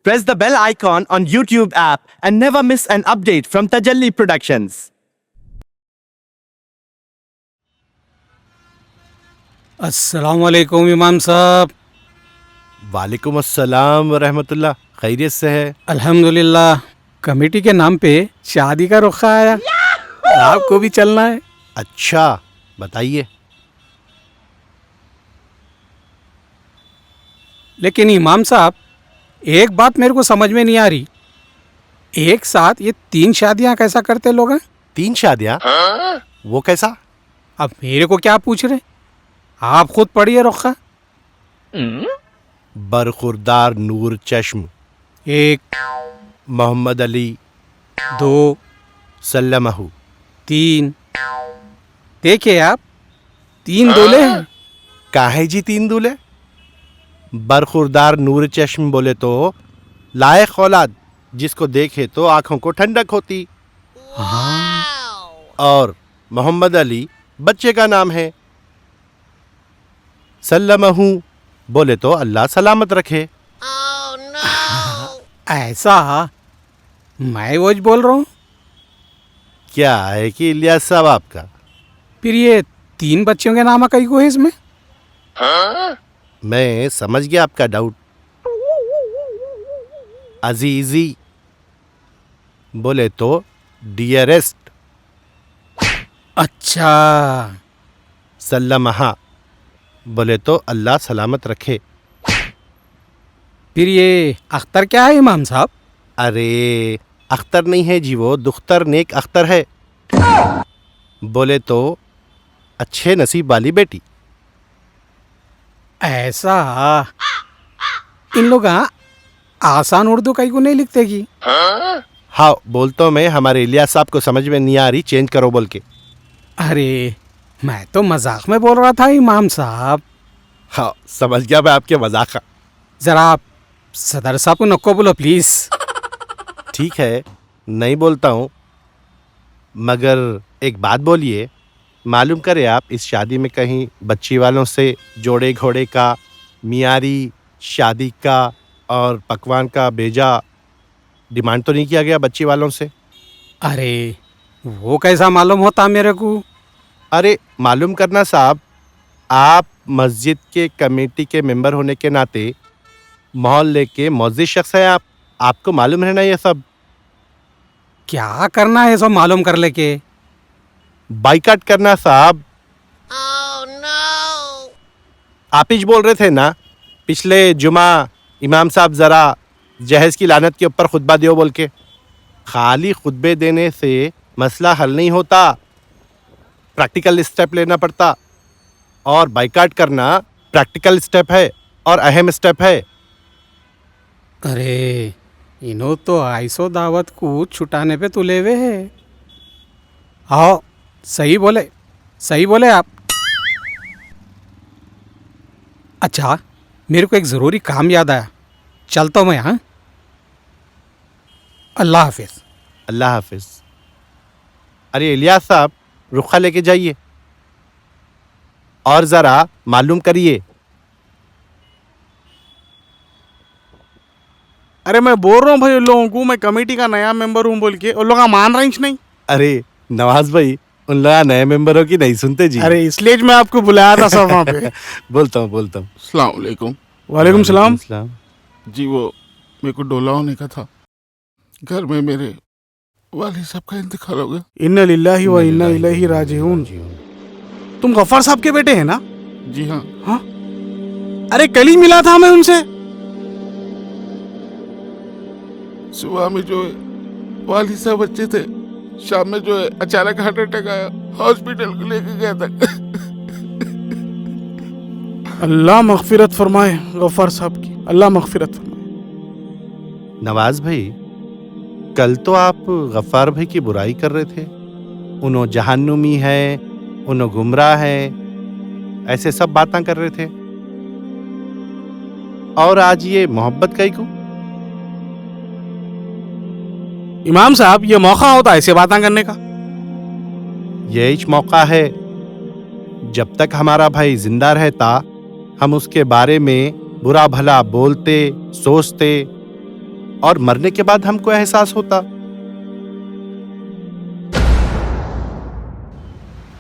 Press the bell icon on YouTube app and never miss an update from Tajalli Productions. अस्सलाम वालेकुम इमाम साहब। वालेकुम अस्सलाम वरहमतुल्लाह। खैरियत से है? अल्हम्दुलिल्लाह। कमेटी के नाम पे शादी का रुखा आया, आपको भी चलना है। अच्छा, बताइए। लेकिन इमाम साहब, एक बात मेरे को समझ में नहीं आ रही, एक साथ ये 3 शादियां कैसा करते लोग हैं? 3 शादियाँ? वो कैसा? अब मेरे को क्या पूछ रहे, आप खुद पढ़िए रुखा। बरखुरदार नूर चश्म, 1 मोहम्मद अली 2 सल्लमहु। 3। देखिए आप, 3 दूल्हे हैं। काहे जी 3 दूल्हे? बरखुरदार नूर चश्म बोले तो लायक औलाद, जिसको देखे तो आंखों को ठंडक होती। और मोहम्मद अली बच्चे का नाम है। सल्लमहु बोले तो अल्लाह सलामत रखे। ऐसा? मैं वो बोल रहा हूँ। क्या है कि इलियास साहब आपका? फिर ये 3 बच्चों के नाम कई को है इसमें? मैं समझ गया आपका डाउट। अजीजी बोले तो डियरेस्ट। अच्छा, सल्लमहा बोले तो अल्लाह सलामत रखे। फिर ये अख्तर क्या है इमाम साहब? अरे अख्तर नहीं है जी, वो दुख्तर नेक अख्तर है। बोले तो अच्छे नसीब वाली बेटी। ऐसा? इन लोग आसान उर्दू कई को नहीं लिखते की? हाँ, बोलता मैं हमारे इलियास साहब को समझ में नहीं आ रही, चेंज करो बोल के। अरे मैं तो मजाक में बोल रहा था इमाम साहब। हाँ, समझ गया मैं आपके मजाक का। जरा आप सदर साहब को नको बोलो प्लीज। ठीक है, नहीं बोलता हूँ, मगर एक बात बोलिए, मालूम करें आप इस शादी में कहीं बच्ची वालों से जोड़े घोड़े का, मियारी शादी का और पकवान का बेजा डिमांड तो नहीं किया गया बच्ची वालों से? अरे वो कैसा मालूम होता मेरे को? अरे मालूम करना साहब, आप मस्जिद के कमेटी के मेंबर होने के नाते मोहल्ले के मुअज़्ज़िज़ शख्स हैं, आपको मालूम रहना ये सब। क्या करना है सब मालूम कर लेके? बाइकाट करना साहब। आप ही बोल रहे थे ना पिछले जुमा, इमाम साहब ज़रा जहेज़ की लानत के ऊपर खुतबा दियो बोल के। खाली खुतबे देने से मसला हल नहीं होता, प्रैक्टिकल स्टेप लेना पड़ता। और बाइकाट करना प्रैक्टिकल स्टेप है और अहम स्टेप है। अरे इन्हों तो आइसो दावत को छुटाने पे तुले हुए है। आओ, सही बोले आप। अच्छा, मेरे को एक ज़रूरी काम याद आया, चलता हूँ मैं। हाँ, अल्लाह हाफिज। अल्लाह हाफिज। अरे इलियास साहब, रुखा लेके जाइए और ज़रा मालूम करिए। अरे मैं बोल रहा हूँ भाई उन लोगों को, मैं कमेटी का नया मेंबर हूँ बोल के, उन लोग मान रहे नहीं। अरे नवाज भाई, उन लोग नए मेंबरों की नहीं सुनते जी। अरे इसलिए मैं आपको बुलाया था सब वहाँ पे। बोलता हूँ। अस्सलाम वालेकुम। वालेकुम सलाम सलाम। जी, वो मेरे को डोला होने का था, घर में मेरे वालिद साहब का इंतकाल हो गया। इन्ना लिल्लाहि व इन्ना इलैहि राजिऊन। तुम गफ्फार साहब के बेटे हैं ना? जी हाँ। हाँ, अरे कल ही मिला था मैं उनसे। सुबह में जो है वालिद साहब बच्चे थे, शाम में जो है अचानक हार्ट अटैक आया, हॉस्पिटल को लेके गया था। अल्लाह मगफिरत फरमाए गफ्फार साहब की, अल्लाह मगफिरत फरमाए। नवाज भाई, कल तो आप गफ्फार भाई की बुराई कर रहे थे, उन्हों जहन्नुमी है, उन्हों गुमराह है, ऐसे सब बातें कर रहे थे। और आज ये मोहब्बत कई को? इमाम साहब, ये मौका होता है ऐसे बातें करने का। यही मौका है, जब तक हमारा भाई जिंदा रहता हम उसके बारे में बुरा भला बोलते, सोचते, اور مرنے کے بعد ہم کو احساس ہوتا.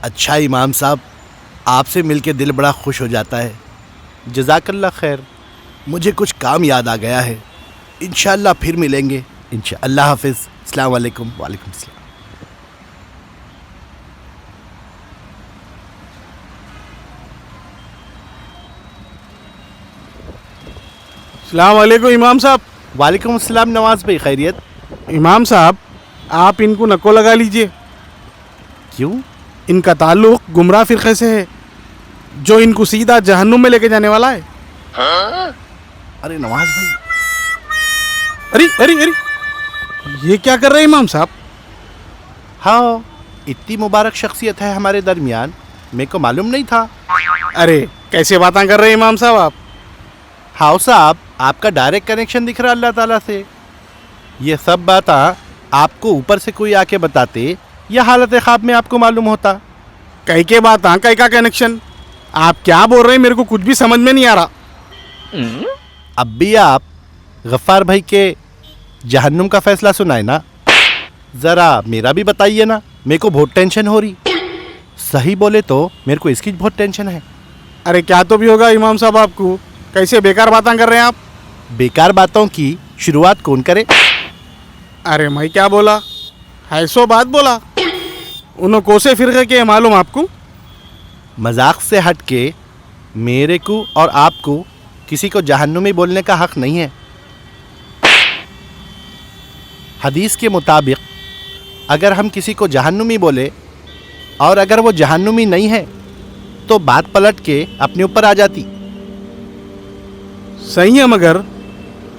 اچھا امام صاحب، آپ سے مل کے دل بڑا خوش ہو جاتا ہے. جزاک اللہ خیر. مجھے کچھ کام یاد آ گیا ہے. انشاءاللہ پھر ملیں گے. اللہ حافظ. السلام علیکم. وعلیکم السلام. السلام علیکم امام صاحب. وعلیکم السلام نواز بھائی. خیریت؟ امام صاحب آپ ان کو نکو لگا لیجئے. کیوں؟ ان کا تعلق گمراہ فرقے سے ہے جو ان کو سیدھا جہنم میں لے کے جانے والا ہے. ارے نواز بھائی، ارے ارے ارے یہ کیا کر رہے ہیں امام صاحب؟ ہاں اتنی مبارک شخصیت ہے ہمارے درمیان، میرے کو معلوم نہیں تھا. ارے کیسے باتیں کر رہے ہیں امام صاحب آپ؟ ہاؤ صاحب، آپ کا ڈائریکٹ کنیکشن دکھ رہا اللہ تعالیٰ سے. یہ سب باتیں آپ کو اوپر سے کوئی آ کے بتاتے یا حالت خواب میں آپ کو معلوم ہوتا؟ کئی کے بات کئی کا کنیکشن؟ آپ کیا بول رہے ہیں میرے کو کچھ بھی سمجھ میں نہیں آ رہا. اب بھی آپ غفار بھائی کے جہنم کا فیصلہ سنائے نا. ذرا میرا بھی بتائیے نا، میرے کو بہت ٹینشن ہو رہی. صحیح بولے تو میرے کو اس کی بہت ٹینشن ہے. ارے کیا تو بھی ہوگا امام صاحب آپ کو، کیسے بیکار باتیں کر رہے ہیں آپ؟ بیکار باتوں کی شروعات کون کرے؟ ارے میں کیا بولا؟ ہے سو بات بولا. انہوں کو سے فرقے کے معلوم آپ کو؟ مذاق سے ہٹ کے میرے کو اور آپ کو کسی کو جہنمی بولنے کا حق نہیں ہے. حدیث کے مطابق اگر ہم کسی کو جہنمی بولے اور اگر وہ جہنمی نہیں ہے تو بات پلٹ کے اپنے اوپر آ جاتی. صحیح ہے، مگر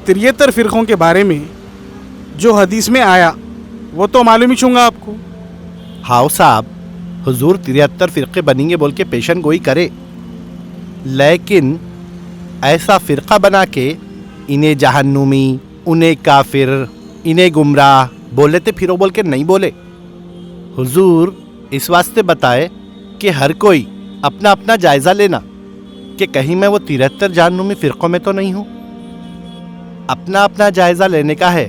73 فرقوں کے بارے میں جو حدیث میں آیا وہ تو معلوم ہی چھوں آپ کو. ہاؤ صاحب، حضور 73 فرقے بنیں گے بول کے پیشن گوئی کرے، لیکن ایسا فرقہ بنا کے انہیں جہنمی، انہیں کافر، انہیں گمراہ بولے تھے پھرو بول کے نہیں بولے. حضور اس واسطے بتائے کہ ہر کوئی اپنا اپنا جائزہ لینا کہ کہیں میں وہ 73 جہنمی فرقوں میں تو نہیں ہوں. اپنا اپنا جائزہ لینے کا ہے،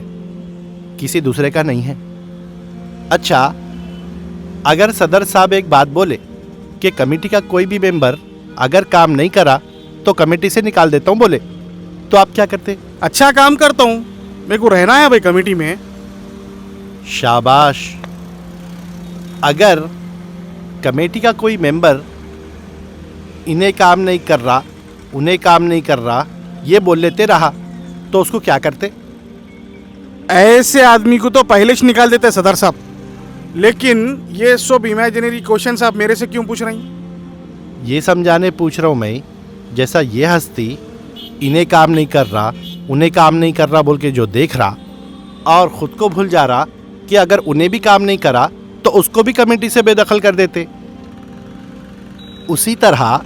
کسی دوسرے کا نہیں ہے. اچھا، اگر صدر صاحب ایک بات بولے کہ کمیٹی کا کوئی بھی ممبر اگر کام نہیں کرا تو کمیٹی سے نکال دیتا ہوں بولے، تو آپ کیا کرتے؟ اچھا کام کرتا ہوں، میرے کو رہنا ہے بھائی کمیٹی میں. شاباش. اگر کمیٹی کا کوئی ممبر انہیں کام نہیں کر رہا، انہیں کام نہیں کر رہا یہ بول لیتے رہا تو اس کو کیا کرتے؟ ایسے آدمی کو تو پہلے سے نکال دیتے صدر صاحب. لیکن یہ سب امیجنری کوشچنس آپ میرے سے کیوں پوچھ رہے ہیں؟ یہ سمجھانے پوچھ رہا ہوں میں، جیسا یہ ہستی انہیں کام نہیں کر رہا، انہیں کام نہیں کر رہا بول کے جو دیکھ رہا اور خود کو بھول جا رہا کہ اگر انہیں بھی کام نہیں کرا تو اس کو بھی کمیٹی سے بے دخل کر دیتے. اسی طرح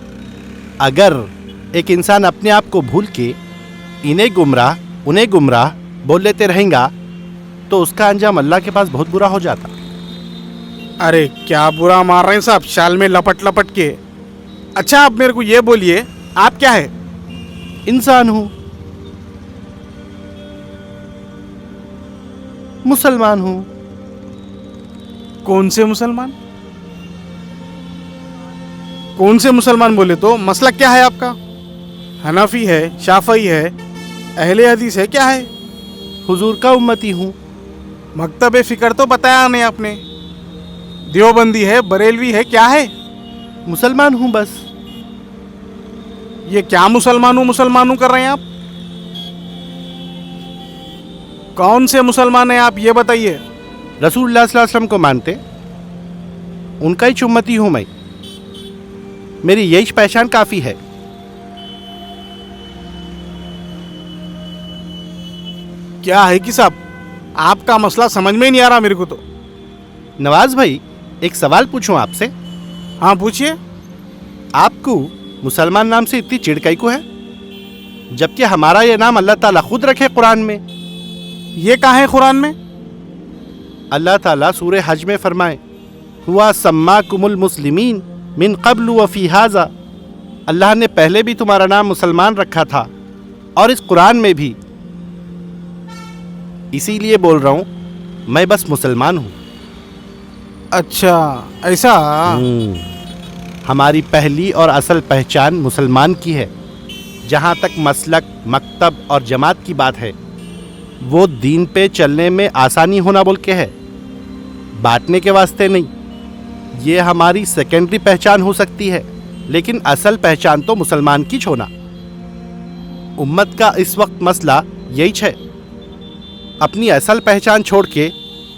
اگر ایک انسان اپنے آپ کو بھول کے انہیں گمراہ بول لیتے رہیں گا تو اس کا انجام اللہ کے پاس بہت برا ہو جاتا. ارے کیا برا مار رہے ہیں صاحب، شال میں لپٹ لپٹ کے. اچھا آپ میرے کو یہ بولیے آپ کیا ہے؟ انسان ہوں، مسلمان ہوں. کون سے مسلمان؟ کون سے مسلمان بولے تو مسلک کیا ہے آپ کا؟ حنفی ہے، شافعی ہے، اہل حدیث ہے، کیا ہے؟ حضور کا امتی ہوں. مکتب فکر تو بتایا نہیں آپ نے. دیوبندی ہے، بریلوی ہے، کیا ہے؟ مسلمان ہوں بس. یہ کیا مسلمانوں کر رہے ہیں آپ؟ کون سے مسلمان ہیں آپ یہ بتائیے. رسول اللہ صلی اللہ علیہ وسلم کو مانتے، ان کا ہی امتی ہوں میں. میری یہی پہچان کافی ہے. کیا ہے کہ صاحب آپ کا مسئلہ سمجھ میں نہیں آ رہا میرے کو تو. نواز بھائی ایک سوال پوچھوں آپ سے؟ ہاں پوچھئے. آپ کو مسلمان نام سے اتنی چڑ کئی کو ہے جبکہ ہمارا یہ نام اللہ تعالیٰ خود رکھے قرآن میں؟ یہ کہاں ہے قرآن میں؟ اللہ تعالیٰ سورہ حج میں فرمائے ہوا سماکم المسلمین من قبل وفی ھذا. اللہ نے پہلے بھی تمہارا نام مسلمان رکھا تھا اور اس قرآن میں بھی. इसी लिए बोल रहा हूँ मैं बस मुसलमान हूँ। अच्छा ऐसा। हमारी पहली और असल पहचान मुसलमान की है। जहाँ तक मसलक, मकतब और जमात की बात है, वो दीन पे चलने में आसानी होना बोल के है, बांटने के वास्ते नहीं। ये हमारी सेकेंडरी पहचान हो सकती है, लेकिन असल पहचान तो मुसलमान की छोना। उम्मत का इस वक्त मसला यही है, अपनी असल पहचान छोड़ के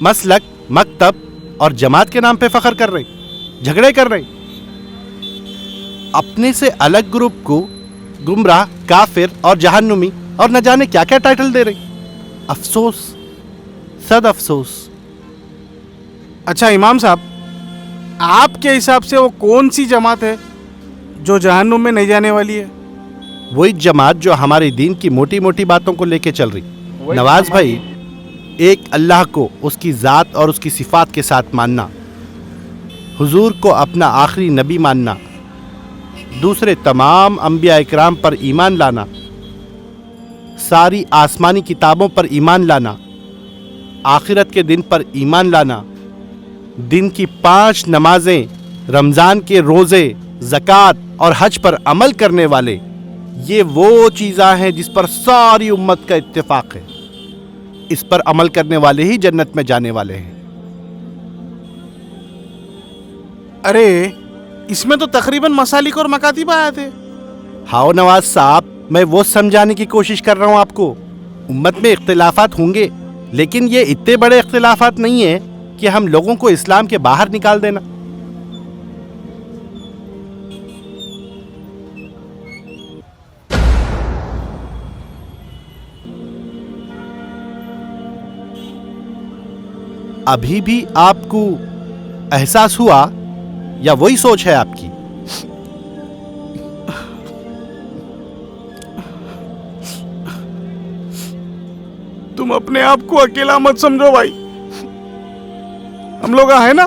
मसलक, मकतब और जमात के नाम पे फख्र कर रहे, झगड़े कर रहे। अपने से अलग ग्रुप को गुमराह, काफिर और जहन्नुमी और न जाने क्या क्या टाइटल दे रहे। अफसोस, सद अफसोस। अच्छा इमाम साहब, आपके हिसाब से वो कौन सी जमात है जो जहन्नुम में नहीं जाने वाली है? वही जमात जो हमारे दीन की मोटी मोटी बातों को लेके चल रही। नवाज भाई, एक अल्लाह को उसकी ज़ात और उसकी सिफात के साथ मानना, हुजूर को अपना आखिरी नबी मानना, दूसरे तमाम अंबिया इकराम पर ईमान लाना, सारी आसमानी किताबों पर ईमान लाना, आखिरत के दिन पर ईमान लाना, दिन की 5 नमाजें, रमज़ान के रोज़े, ज़कात और हज पर अमल करने वाले, ये वो चीज़ां हैं जिस पर सारी उम्मत का इत्तेफाक है। इस पर अमल करने वाले ही जन्नत में जाने वाले हैं। अरे इसमें तो तकरीबन मसालिक और मकातिब आए थे। हाँ नवाज साहब, मैं वो समझाने की कोशिश कर रहा हूँ आपको। उम्मत में इख्तिलाफात होंगे, लेकिन ये इतने बड़े इख्तिलाफात नहीं है कि हम लोगों को इस्लाम के बाहर निकाल देना। अभी भी आपको एहसास हुआ या वही सोच है आपकी? तुम अपने आप को अकेला मत समझो भाई, हम लोग है ना।